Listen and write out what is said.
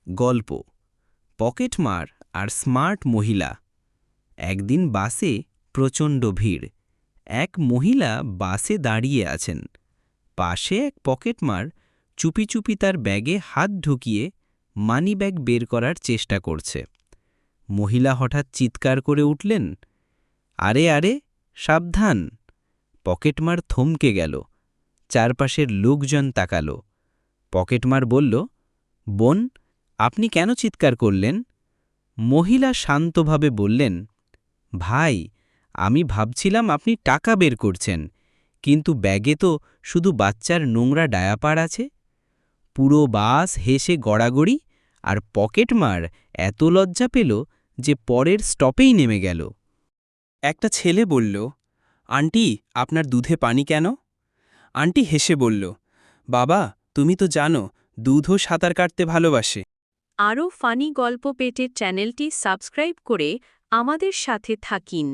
গল্প পকেটমার আর স্মার্ট মহিলা। একদিন বাসে প্রচণ্ড ভিড়। এক মহিলা বাসে দাঁড়িয়ে আছেন। পাশে এক পকেটমার চুপি চুপি তার ব্যাগে হাত ঢুকিয়ে মানিব্যাগ বের করার চেষ্টা করছে। মহিলা হঠাৎ চিৎকার করে উঠলেন, আরে আরে, সাবধান! পকেটমার থমকে গেল। চারপাশের লোকজন তাকাল। পকেটমার বলল, বোন, আপনি কেন চিৎকার করলেন? মহিলা শান্তভাবে বললেন, ভাই, আমি ভাবছিলাম আপনি টাকা বের করছেন, কিন্তু ব্যাগে তো শুধু বাচ্চার নোংরা ডায়াপার আছে। পুরো বাস হেসে গড়াগড়ি, আর পকেটমার এত লজ্জা পেল যে পরের স্টপেই নেমে গেল। একটা ছেলে বলল, আন্টি, আপনার দুধে পানি কেন? আন্টি হেসে বলল, বাবা, তুমি তো জানো দুধও সাঁতার কাটতে ভালোবাসে। আরও ফানি গল্প পেতে চ্যানেলটি সাবস্ক্রাইব করে আমাদের সাথে থাকুন।